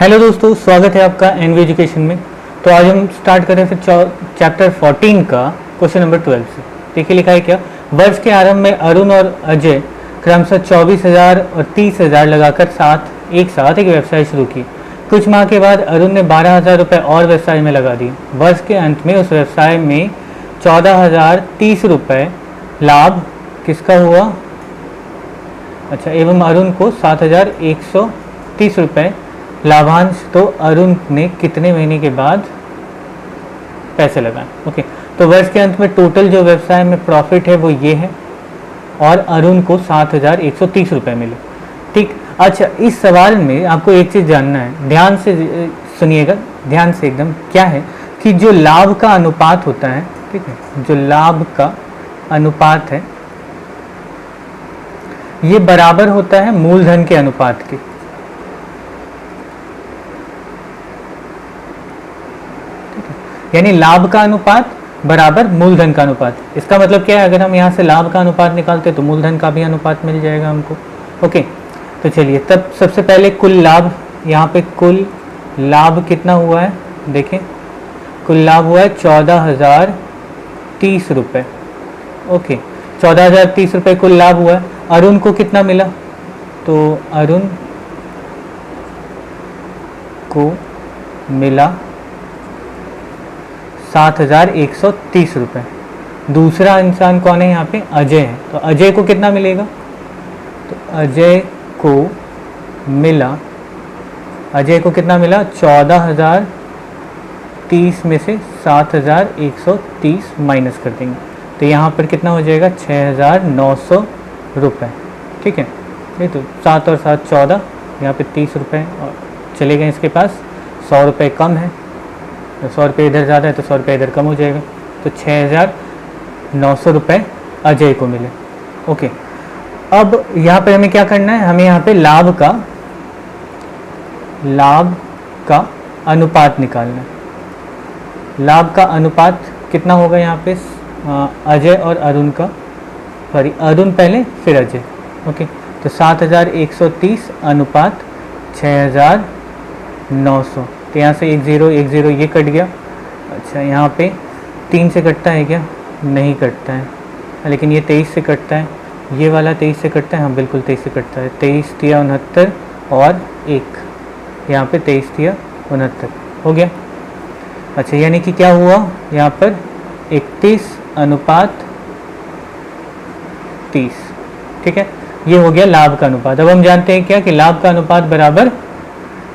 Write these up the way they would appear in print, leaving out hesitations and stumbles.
Hello दोस्तों, स्वागत है आपका एनवी एजुकेशन में। तो आज हम स्टार्ट करें फिर चैप्टर 14 का क्वेश्चन नंबर 12 से। देखिए लिखा है क्या, वर्ष के आरंभ में अरुण और अजय क्रमशः 24,000 और 30,000 लगाकर एक साथ एक व्यवसाय शुरू की। कुछ माह के बाद अरुण ने 12,000 रुपये और व्यवसाय में लगा दिए। वर्ष के अंत में उस व्यवसाय में 14,030 रुपये लाभ किसका हुआ? अच्छा, एवं अरुण को 7,130 रुपये लाभांश। तो अरुण ने कितने महीने के बाद पैसे लगाए? ओके, तो वर्ष के अंत में टोटल जो व्यवसाय में प्रॉफिट है वो ये है और अरुण को 7,130 रुपये मिले। ठीक। अच्छा, इस सवाल में आपको एक चीज़ जानना है, ध्यान से सुनिएगा, ध्यान से एकदम। क्या है कि जो लाभ का अनुपात होता है, ठीक है, जो लाभ का अनुपात है ये बराबर होता है मूलधन के अनुपात के। यानी लाभ का अनुपात बराबर मूलधन का अनुपात। इसका मतलब क्या है, अगर हम यहाँ से लाभ का अनुपात निकालते तो मूलधन का भी अनुपात मिल जाएगा हमको। ओके, तो चलिए तब सबसे पहले कुल लाभ, यहाँ पे कुल लाभ कितना हुआ है देखें, कुल लाभ हुआ है 14,030 रुपये। ओके, 14,030 रुपये कुल लाभ हुआ है। अरुण को कितना मिला? तो अरुण को मिला 7,130 रुपये। दूसरा इंसान कौन है यहाँ पे? अजय है। तो अजय को कितना मिलेगा? तो अजय को कितना मिला? 14,030 में से 7,130 माइनस कर देंगे तो यहाँ पर कितना हो जाएगा? 6,900 रुपये। ठीक है, ये तो 7 और 7 14, यहाँ पे 30 रुपये और चले गए इसके पास। 100 रुपये कम है, 100 रुपये इधर ज़्यादा है तो 100 रुपये इधर कम हो जाएगा। तो 6,900 रुपये अजय को मिले। ओके, अब यहाँ पे हमें क्या करना है, हमें यहाँ पे लाभ का अनुपात निकालना है। लाभ का अनुपात कितना होगा यहाँ पे? अजय और अरुण का, सॉरी अरुण पहले फिर अजय। ओके, तो 7,130 अनुपात 6,900। तो यहाँ से 1 0 ये कट गया। अच्छा, यहाँ पे 3 से कटता है क्या? नहीं कटता है, लेकिन ये 23 से कटता है। ये वाला 23 से कटता है, हाँ बिल्कुल 23 से कटता है। 23 तिया 69 और 1, यहाँ पे 23 तिया 69 हो गया। अच्छा, यानी कि क्या हुआ यहाँ पर? 31 अनुपात 30। ठीक है, ये हो गया लाभ का अनुपात। अब हम जानते हैं क्या कि लाभ का अनुपात बराबर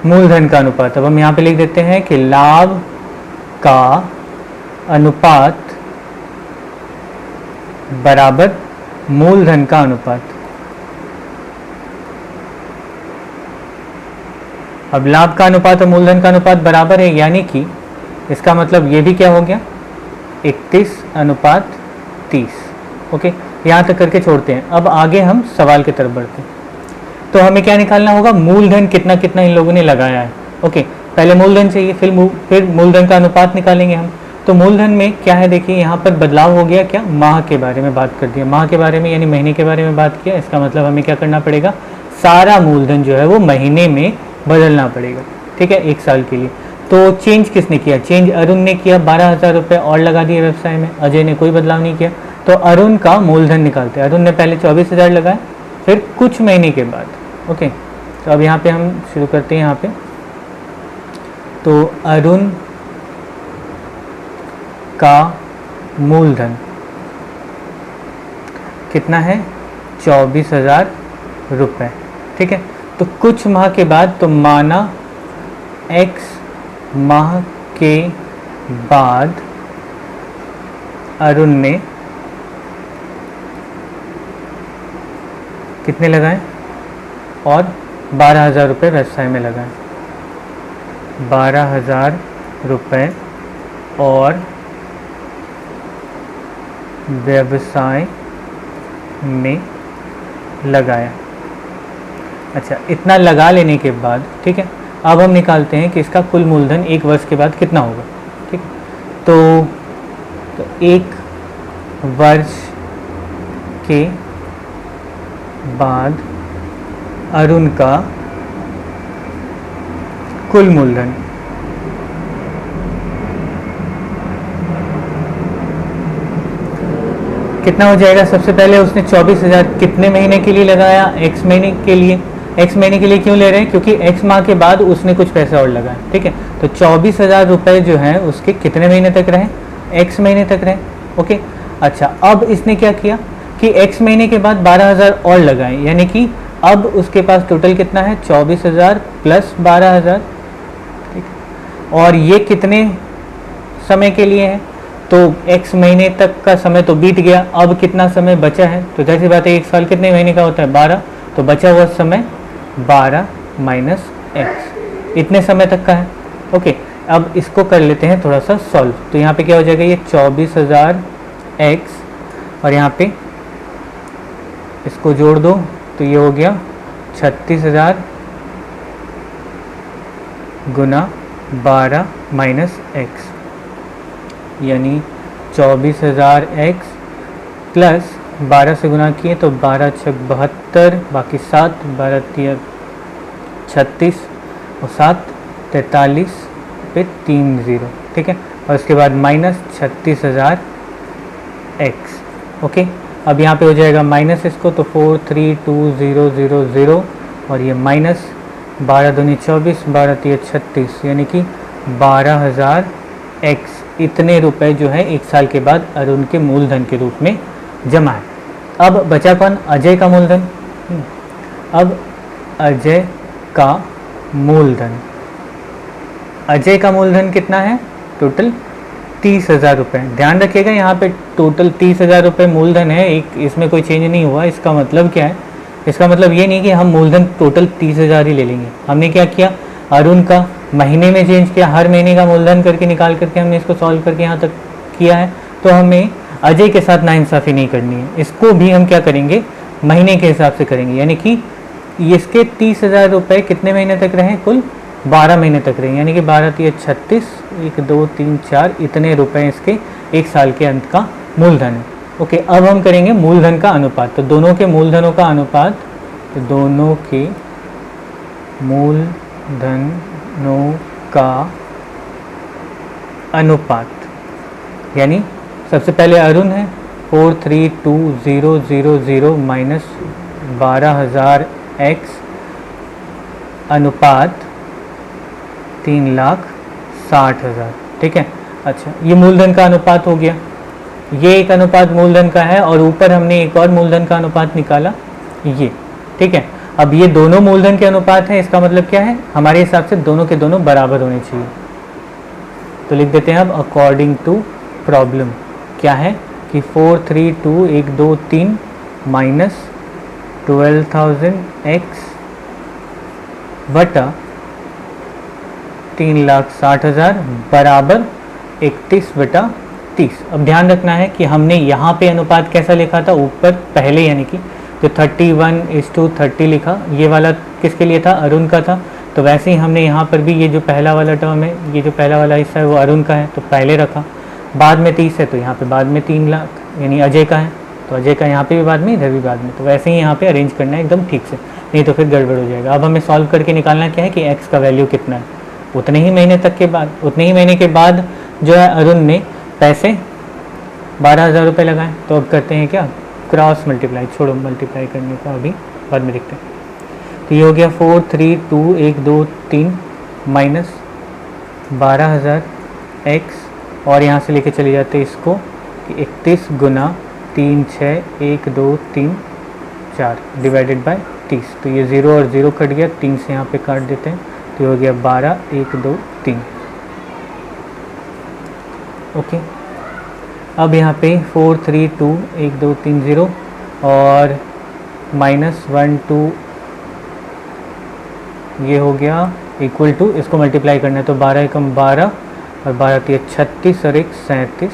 मूलधन का अनुपात। अब हम यहाँ पे लिख देते हैं कि लाभ का अनुपात बराबर मूलधन का अनुपात। अब लाभ का अनुपात और मूलधन का अनुपात बराबर है, यानी कि इसका मतलब ये भी क्या हो गया? 31 अनुपात 30। ओके, यहाँ तक करके छोड़ते हैं। अब आगे हम सवाल की तरफ बढ़ते हैं। तो हमें क्या निकालना होगा? मूलधन कितना कितना इन लोगों ने लगाया है। ओके, पहले मूलधन चाहिए, फिर मूलधन का अनुपात निकालेंगे हम। तो मूलधन में क्या है, देखिए यहाँ पर बदलाव हो गया। क्या? माह के बारे में बात कर दिया, माह के बारे में यानी महीने के बारे में बात किया। इसका मतलब हमें क्या करना पड़ेगा? सारा मूलधन जो है वो महीने में बदलना पड़ेगा। ठीक है, 1 साल के लिए। तो चेंज किसने किया? चेंज अरुण ने किया, 12,000 रुपये और लगा दिए व्यवसाय में। अजय ने कोई बदलाव नहीं किया। तो अरुण का मूलधन निकालते हैं। अरुण ने पहले 24,000 लगाए, फिर कुछ महीने के बाद। ओके, तो अब यहाँ पे हम शुरू करते हैं। यहाँ पे तो अरुण का मूलधन कितना है? 24,000 रुपये। ठीक है, तो कुछ माह के बाद, तो माना X माह के बाद अरुण ने कितने लगाए? और 12,000 रुपये व्यवसाय में लगाए। 12,000 रुपये और व्यवसाय में लगाया। अच्छा, इतना लगा लेने के बाद, ठीक है, अब हम निकालते हैं कि इसका कुल मूलधन 1 वर्ष के बाद कितना होगा। ठीक, तो 1 वर्ष के बाद अरुण का कुल मूलधन। कितना हो जाएगा? सबसे पहले उसने 24,000 कितने महीने के लिए लगाया? x महीने के लिए। x महीने के लिए क्यों ले रहे हैं? क्योंकि x माह के बाद उसने कुछ पैसा और लगाया, ठीक है। तो 24,000 रुपये जो हैं उसके कितने महीने तक रहे? x महीने तक रहे, ओके। अच्छा, अब इसने क्या किया कि x महीने के बाद 12,000 और लगाए, यानी कि अब उसके पास टोटल कितना है? 24,000 प्लस 12,000, ठीक। और ये कितने समय के लिए है? तो x महीने तक का समय तो बीत गया, अब कितना समय बचा है? तो जैसी बात है, एक साल कितने महीने का होता है? 12, तो बचा हुआ समय 12 माइनस x, इतने समय तक का है, ओके। अब इसको कर लेते हैं थोड़ा सा सॉल्व। तो यहाँ पे क्या हो जाएगा? ये 24,000 x और यहाँ पे इसको जोड़ दो तो ये हो गया 36,000 गुना 12 माइनस x, यानी 24,000 x प्लस 12 से गुना किए तो 12 छक 72, बाकी 7, 12 तिया 36 और 7 43 पे 3 0, ठीक है। और उसके बाद माइनस 36,000 x, ओके। अब यहाँ पे हो जाएगा माइनस इसको, तो 432000 और ये माइनस 12 दूनी 24, 12 तिया 36, यानी कि 12,000 x, इतने रुपए जो है एक साल के बाद अरुण के मूलधन के रूप में जमा है। अब बचा कौन? अजय का मूलधन। अब अजय का मूलधन, अजय का मूलधन कितना है? टोटल 30,000 रुपये। ध्यान रखिएगा यहाँ पे टोटल 30,000 रुपये मूलधन है, एक इसमें कोई चेंज नहीं हुआ। इसका मतलब क्या है? इसका मतलब ये नहीं कि हम मूलधन टोटल 30,000 ही ले लेंगे। हमने क्या किया? अरुण का महीने में चेंज किया, हर महीने का मूलधन करके निकाल करके हमने इसको सॉल्व करके यहाँ तक किया है। तो हमें अजय के साथ नाइंसाफ़ी नहीं करनी है, इसको भी हम क्या करेंगे? महीने के हिसाब से करेंगे, यानी कि इसके 30,000 रुपये कितने महीने तक रहे? कुल 12 महीने तक रहे, यानी कि 12 तिया 36, 1 2 3 4, इतने रुपए इसके एक साल के अंत का मूलधन है, ओके। अब हम करेंगे मूलधन का अनुपात। तो दोनों के मूलधनों का अनुपात, तो दोनों के मूलधनों का अनुपात, यानी सबसे पहले अरुण है 432000 माइनस 12,000 x अनुपात 3,60,000, ठीक है। अच्छा, ये मूलधन का अनुपात हो गया, ये एक अनुपात मूलधन का है और ऊपर हमने एक और मूलधन का अनुपात निकाला, ये, ठीक है। अब ये दोनों मूलधन के अनुपात हैं, इसका मतलब क्या है? हमारे हिसाब से दोनों के दोनों बराबर होने चाहिए। तो लिख देते हैं अब अकॉर्डिंग टू प्रॉब्लम क्या है कि 432123 माइनस 12,000 x बटा 3,60,000 बराबर 31/30। अब ध्यान रखना है कि हमने यहाँ पे अनुपात कैसा लिखा था? ऊपर पहले, यानी कि जो 31:30 लिखा, ये वाला किसके लिए था? अरुण का था। तो वैसे ही हमने यहाँ पर भी ये जो पहला वाला टर्म है, ये जो पहला वाला हिस्सा है वो अरुण का है, तो पहले रखा। बाद में 30 है तो यहाँ पे बाद में 3 लाख यानी अजय का है, तो अजय का यहाँ पे भी बाद में, इधर भी बाद में। तो वैसे ही यहाँ पे अरेंज करना है एकदम ठीक से, नहीं तो फिर गड़बड़ हो जाएगा। अब हमें सॉल्व करके निकालना क्या है कि x का वैल्यू कितना है। उतने ही महीने के बाद जो है अरुण ने पैसे 12,000 रुपये लगाए। तो अब करते हैं क्या? क्रॉस मल्टीप्लाई, छोड़ो मल्टीप्लाई करने का, अभी बाद में देखते हैं। तो ये हो गया 432123 माइनस 12,000 x, और यहाँ से लेके चले जाते हैं इसको कि 31 गुना 3 6 1 2 3 4 डिवाइडेड बाय 30। तो ये 0 और 0 कट गया, 3 से यहाँ पे काट देते हैं, तो ये हो गया 12 1 2 3, ओके। अब यहाँ पे 432123 और माइनस 1 2 ये हो गया इक्वल टू, इसको मल्टीप्लाई करना है तो 12 एकम 12 और 12 तिया 36 और 1 37,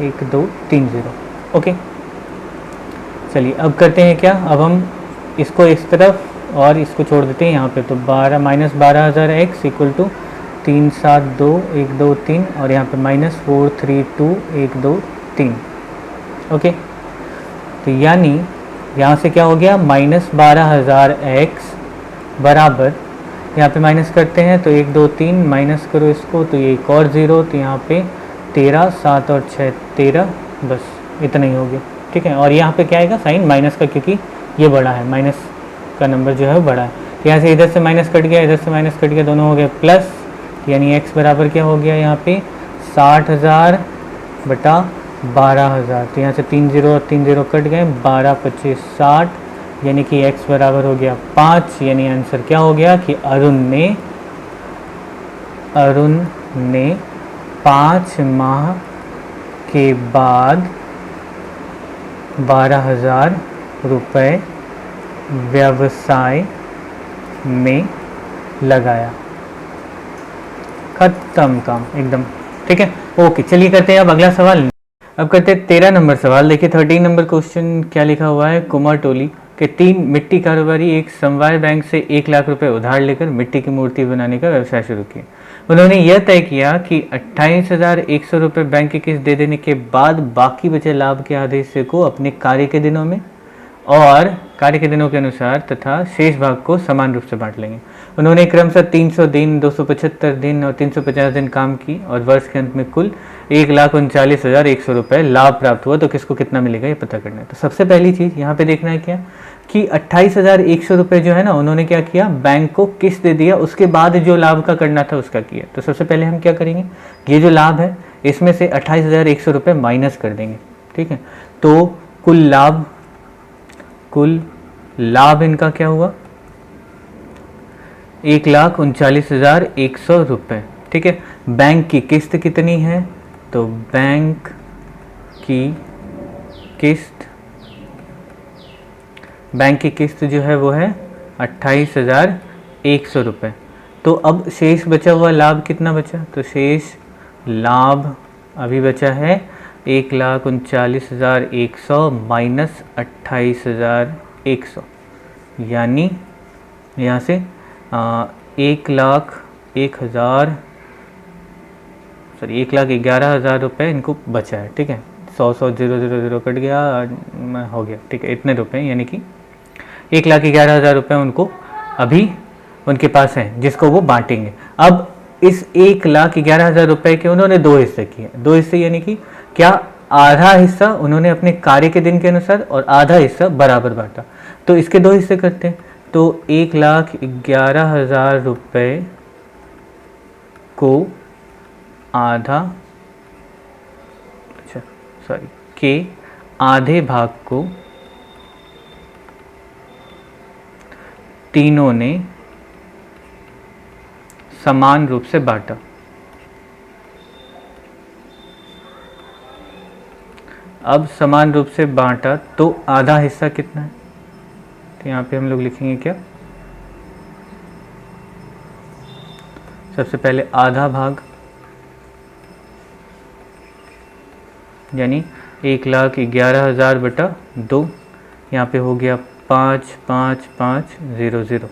1 2 3 0, ओके। चलिए अब करते हैं क्या? अब हम इसको इस तरफ और इसको छोड़ देते हैं यहाँ पे, तो 12 माइनस 12,000 x इक्वल टू 372 1 2 3 और यहाँ पे माइनस 432 1 2 3, ओके। तो यानी यहाँ से क्या हो गया? माइनस 12,000 x बराबर यहाँ पे माइनस करते हैं तो 1 2 3 माइनस करो इसको तो ये एक और 0, तो यहाँ पे 13, 7 और 6 13, बस इतना ही हो गया। ठीक है, और यहाँ पे क्या आएगा साइन माइनस का, क्योंकि ये बड़ा है, माइनस का नंबर जो है वो बड़ा है। तो यहाँ से इधर से माइनस कट गया, इधर से माइनस कट गया, दोनों हो गए प्लस, यानी x बराबर क्या हो गया यहाँ पे 60,000 बटा 12,000। तो यहाँ से 3 0 और 3 0 कट गए, 12 25 60, यानी कि x बराबर हो गया 5। यानी आंसर क्या हो गया कि अरुण ने 5 माह के बाद 12,000 रुपये व्यवसाय में लगाया। खत्म काम एकदम। ठीक है, ओके, चलिए करते हैं अब अगला सवाल। अब करते हैं 13 नंबर सवाल। देखिए 13 नंबर क्वेश्चन क्या लिखा हुआ है। कुमार टोली के 3 मिट्टी कारोबारी एक समवाय बैंक से 1 लाख रुपए उधार लेकर मिट्टी की मूर्ति बनाने का व्यवसाय शुरू किया। उन्होंने यह तय किया कि 28,100 रुपये बैंक की किस्त दे देने के बाद बाकी बचे लाभ के आधे हिस्से को अपने कार्य के दिनों में और कार्य के दिनों के अनुसार तथा शेष भाग को समान रूप से बांट लेंगे। उन्होंने क्रमशः 300 दिन, 275 दिन और 350 दिन काम की और वर्ष के अंत में कुल 1,39,100 रुपये लाभ प्राप्त हुआ। तो किसको कितना मिलेगा ये पता करना है। तो सबसे पहली चीज़ यहाँ पे देखना है क्या कि 28,100 रुपये जो है ना, उन्होंने क्या किया, बैंक को किस्त दे दिया, उसके बाद जो लाभ का करना था उसका किया। तो सबसे पहले हम क्या करेंगे, ये जो लाभ है इसमें से 28,100 रुपये माइनस कर देंगे। ठीक है, तो कुल लाभ इनका क्या हुआ 1,39,100 रुपये। ठीक है, बैंक की किस्त कितनी है, तो बैंक की किस्त जो है वो है 28,100 रुपये। तो अब शेष बचा हुआ लाभ कितना बचा, तो शेष लाभ अभी बचा है 1,39,100 माइनस 28,100, यानी यहाँ से 1,11,000 रुपये इनको बचा है। ठीक है, 100 0 0 0 कट गया, हो गया। ठीक है, इतने रुपए यानी कि 1,11,000 रुपये उनको अभी उनके पास है, जिसको वो बांटेंगे। अब इस 1,11,000 रुपये के उन्होंने 2 हिस्से किए। 2 हिस्से यानी कि क्या, आधा हिस्सा उन्होंने अपने कार्य के दिन के अनुसार और आधा हिस्सा बराबर बांटा। तो इसके 2 हिस्से करते हैं। तो 1,11,000 रुपये को के आधे भाग को तीनों ने समान रूप से बांटा। अब समान रूप से बांटा तो आधा हिस्सा कितना है, तो यहाँ पे हम लोग लिखेंगे क्या, सबसे पहले आधा भाग, यानी 1,11,000 बटा 2, यहाँ पे हो गया 5,5,5,0,0।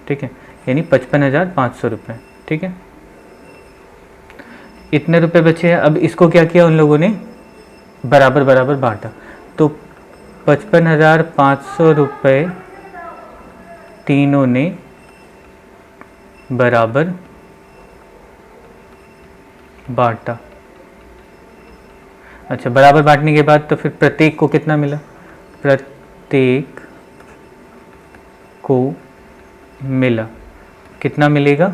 ठीक है, यानी 55,500 रुपये। ठीक है, इतने रुपए बचे हैं। अब इसको क्या किया उन लोगों ने, बराबर बराबर बांटा। तो 55,500 रुपये तीनों ने बराबर बांटा। अच्छा, बराबर बांटने के बाद तो फिर प्रत्येक को कितना मिला, प्रत्येक को मिला कितना मिलेगा,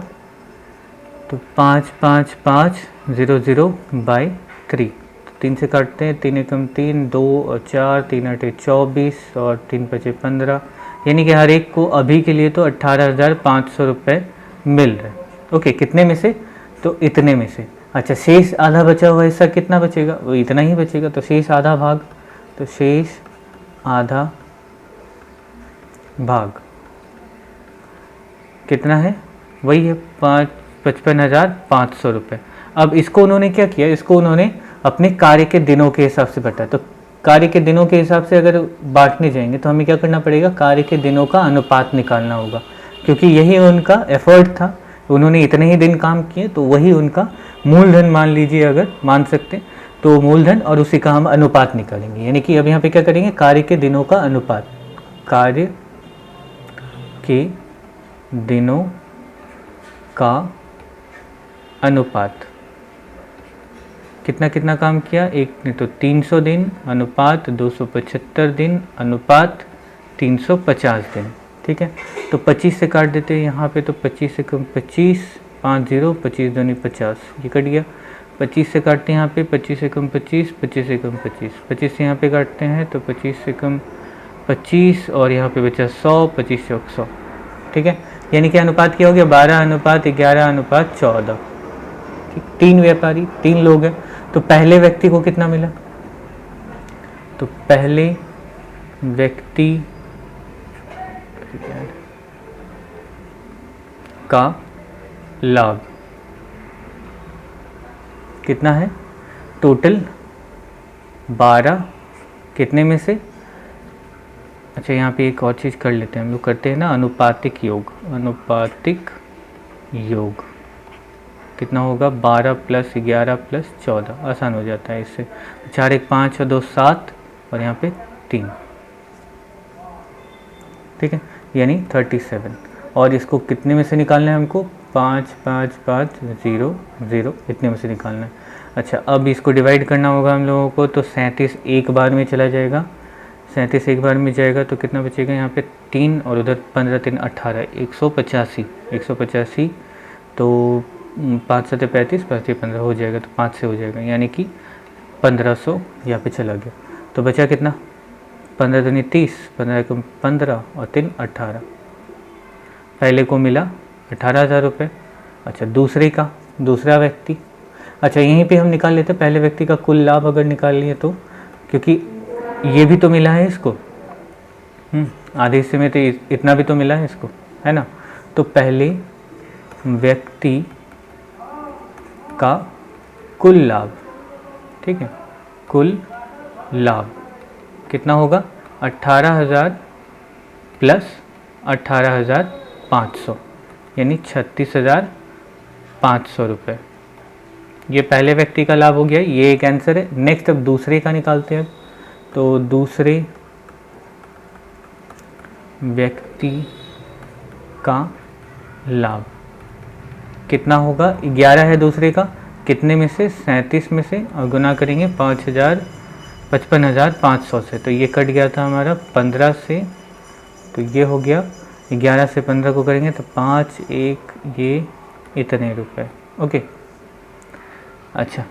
तो 5,5,5,0,0 बाई 3। 3 से काटते हैं, 3 एकम 3, 2 और 4, 3 8 24 और 3 5 15, यानी कि हर एक को अभी के लिए तो 18,500 रुपये मिल रहे। ओके, कितने में से, तो इतने में से। अच्छा, शेष आधा बचा हुआ हिस्सा कितना बचेगा, वो इतना ही बचेगा। तो शेष आधा भाग, तो शेष आधा भाग कितना है, वही है 55,500 रुपये। अब इसको उन्होंने क्या किया, इसको उन्होंने अपने कार्य के दिनों के हिसाब से बांटा। तो कार्य के दिनों के हिसाब से अगर बांटने जाएंगे तो हमें क्या करना पड़ेगा, कार्य के दिनों का अनुपात निकालना होगा, क्योंकि यही उनका एफर्ट था। उन्होंने इतने ही दिन काम किए, तो वही उनका मूलधन मान लीजिए, अगर मान सकते तो मूलधन, और उसी का हम अनुपात निकालेंगे। यानी कि अब यहाँ पे क्या करेंगे, कार्य के दिनों का अनुपात, कार्य के दिनों का अनुपात, कितना कितना काम किया, एक ने तो 300 दिन अनुपात 275 दिन अनुपात 350 दिन, ठीक है। तो 25 से काट देते हैं यहाँ पे, तो 25 से कम 25, 50, 25 दूनी 50, ये कट गया। 25 से काटते हैं यहाँ पे, 25 से कम 25, 25 से कम 25, 25 से यहाँ पे काटते हैं तो 25 से कम 25 और यहाँ पे बचा 100, 25 चौक 100, ठीक है। यानी कि अनुपात क्या हो गया, 12 अनुपात 11 अनुपात 14, ठीक। 3 व्यापारी 3 लोग हैं, तो पहले व्यक्ति को कितना मिला, तो पहले व्यक्ति का लाभ कितना है, टोटल 12, कितने में से, अच्छा यहाँ पे एक और चीज़ कर लेते हैं हम लोग, करते हैं ना अनुपातिक योग, अनुपातिक योग कितना होगा, 12 + 11 + 14, आसान हो जाता है इससे, 4 1 5 और 2 7 और यहाँ पे 3, ठीक है, यानी 37। और इसको कितने में से निकालना है हमको, 5 5 5 0 0, इतने में से निकालना है। अच्छा अब इसको डिवाइड करना होगा हम लोगों को, तो 37 एक बार में चला जाएगा, 37 एक बार में जाएगा तो कितना बचेगा यहाँ पे 3 और उधर 15 3 18, 185, तो 5 7 35, 5 15 हो जाएगा, तो 5 से हो जाएगा, यानी कि 1500 यहाँ पे चला गया। तो बचा कितना, 15 दूनी 30, 15 कम 15 और 3 18, पहले को मिला 18,000 रुपये। अच्छा दूसरा व्यक्ति, अच्छा यहीं पे हम निकाल लेते हैं पहले व्यक्ति का कुल लाभ अगर निकाल लिए तो, क्योंकि ये भी तो मिला है इसको, आधे हिस्से में तो इतना भी तो मिला है इसको, है ना। तो पहले व्यक्ति का कुल लाभ, ठीक है, कुल लाभ कितना होगा, 18,000 + 18,500, यानी 36,500 रुपये। ये पहले व्यक्ति का लाभ हो गया, ये एक आंसर है। नेक्स्ट अब दूसरे का निकालते हैं, तो दूसरे व्यक्ति का लाभ कितना होगा, 11 है दूसरे का, कितने में से, 37 में से, और गुना करेंगे 55,500 से, तो ये कट गया था हमारा 15 से, तो ये हो गया 11 से 15 को करेंगे तो 5 1 ये इतने रुपए, ओके। अच्छा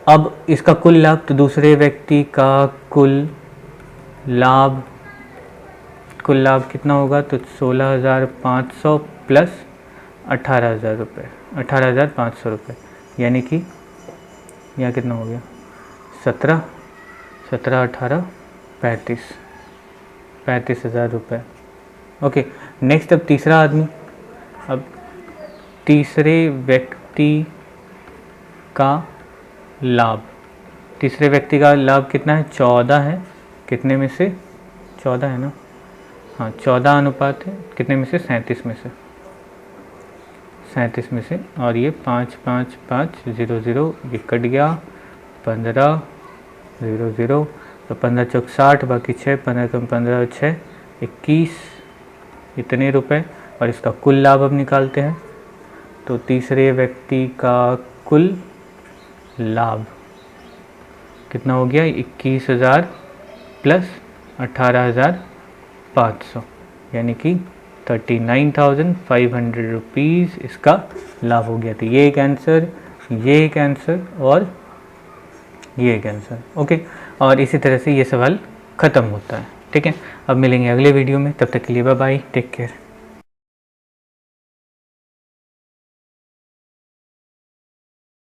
अब इसका कुल लाभ, तो दूसरे व्यक्ति का कुल लाभ कितना होगा, तो 16,500 + 18,000 रुपये, 18,500 रुपये, यानी कि यहाँ कितना हो गया, 17 18 35,000 रुपये, ओके। नेक्स्ट अब तीसरा आदमी, अब तीसरे व्यक्ति का लाभ, तीसरे व्यक्ति का लाभ कितना है, 14 है, कितने में से, 14 है ना, हाँ 14 अनुपात है, कितने में से, 37 में से, 37 में से, और ये 5 5 5 0 0, ये कट गया, 15 0 0, तो 15 चौक 60, बाकी 6, 15 कम 15 6 21, इतने रुपए। और इसका कुल लाभ अब निकालते हैं, तो तीसरे व्यक्ति का कुल लाभ कितना हो गया, 21,000 + 18,500, यानी कि 39,500 रुपीज़ इसका लाभ हो गया। तो ये एक आंसर, ये एक आंसर और ये एक आंसर, ओके। और इसी तरह से ये सवाल ख़त्म होता है, ठीक है। अब मिलेंगे अगले वीडियो में, तब तक के लिए बाय बाय, टेक केयर।